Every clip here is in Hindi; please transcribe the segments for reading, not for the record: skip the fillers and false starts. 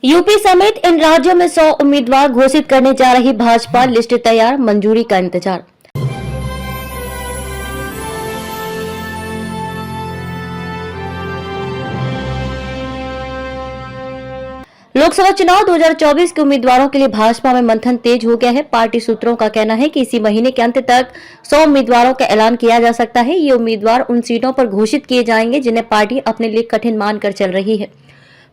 यूपी समेत इन राज्यों में 100 उम्मीदवार घोषित करने जा रही भाजपा, लिस्ट तैयार, मंजूरी का इंतजार। लोकसभा चुनाव 2024 के उम्मीदवारों के लिए भाजपा में मंथन तेज हो गया है। पार्टी सूत्रों का कहना है कि इसी महीने के अंत तक 100 उम्मीदवारों का ऐलान किया जा सकता है। ये उम्मीदवार उन सीटों पर घोषित किए जाएंगे जिन्हें पार्टी अपने लिए कठिन मानकर चल रही है।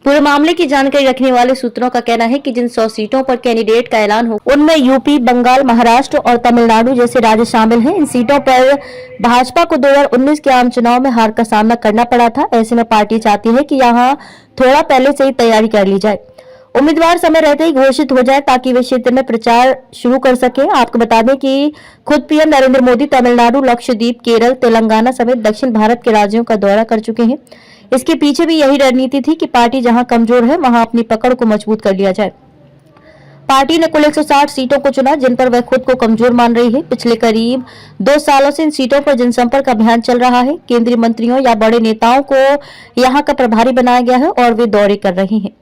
पूरे मामले की जानकारी रखने वाले सूत्रों का कहना है कि जिन 100 सीटों पर कैंडिडेट का ऐलान हो, उनमें यूपी, बंगाल, महाराष्ट्र और तमिलनाडु जैसे राज्य शामिल हैं। इन सीटों पर भाजपा को 2019 के आम चुनाव में हार का सामना करना पड़ा था। ऐसे में पार्टी चाहती है कि यहां थोड़ा पहले से ही तैयारी कर ली जाए, उम्मीदवार समय रहते ही घोषित हो जाए ताकि वे क्षेत्र में प्रचार शुरू कर सके। आपको बता दें कि खुद पीएम नरेंद्र मोदी तमिलनाडु, लक्षद्वीप, केरल, तेलंगाना समेत दक्षिण भारत के राज्यों का दौरा कर चुके हैं। इसके पीछे भी यही रणनीति थी कि पार्टी जहां कमजोर है वहां अपनी पकड़ को मजबूत कर लिया जाए। पार्टी ने कुल 160 सीटों को चुना जिन पर वह खुद को कमजोर मान रही है। पिछले करीब 2 सालों से इन सीटों पर जनसंपर्क अभियान चल रहा है। केंद्रीय मंत्रियों या बड़े नेताओं को यहां का प्रभारी बनाया गया है और वे दौरे कर रहे हैं।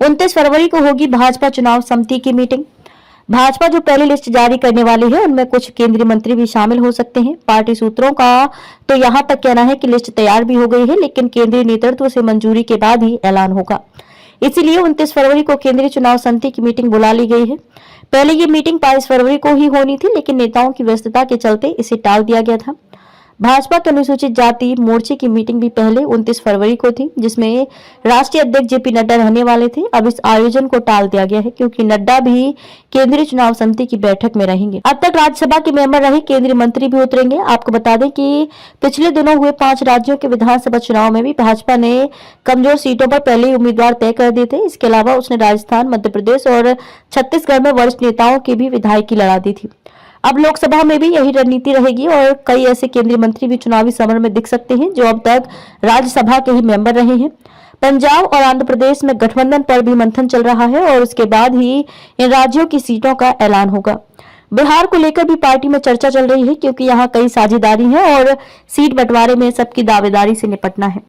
29 फरवरी को होगी भाजपा चुनाव समिति की मीटिंग। भाजपा जो पहली लिस्ट जारी करने वाली है उनमें कुछ केंद्रीय मंत्री भी शामिल हो सकते हैं। पार्टी सूत्रों का तो यहां तक कहना है कि लिस्ट तैयार भी हो गई है, लेकिन केंद्रीय नेतृत्व से मंजूरी के बाद ही ऐलान होगा। इसीलिए 29 फरवरी को केंद्रीय चुनाव समिति की मीटिंग बुला ली गई है। पहले ये मीटिंग 22 फरवरी को ही होनी थी, लेकिन नेताओं की व्यस्तता के चलते इसे टाल दिया गया था। भाजपा के अनुसूचित जाति मोर्चे की मीटिंग भी पहले 29 फरवरी को थी, जिसमें राष्ट्रीय अध्यक्ष जेपी नड्डा रहने वाले थे। अब इस आयोजन को टाल दिया गया है क्योंकि नड्डा भी केंद्रीय चुनाव समिति की बैठक में रहेंगे। अब तक राज्यसभा के मेंबर रहे केंद्रीय मंत्री भी उतरेंगे। आपको बता दें कि पिछले दिनों हुए 5 राज्यों के विधानसभा चुनाव में भी भाजपा ने कमजोर सीटों पर पहले ही उम्मीदवार तय कर दिए थे। इसके अलावा उसने राजस्थान, मध्य प्रदेश और छत्तीसगढ़ में वरिष्ठ नेताओं की भी विधायकी लड़ा दी थी। अब लोकसभा में भी यही रणनीति रहेगी और कई ऐसे केंद्रीय मंत्री भी चुनावी समर में दिख सकते हैं जो अब तक राज्यसभा के ही मेंबर रहे हैं। पंजाब और आंध्र प्रदेश में गठबंधन पर भी मंथन चल रहा है और उसके बाद ही इन राज्यों की सीटों का ऐलान होगा। बिहार को लेकर भी पार्टी में चर्चा चल रही है क्योंकि यहाँ कई साझेदारी है और सीट बंटवारे में सबकी दावेदारी से निपटना है।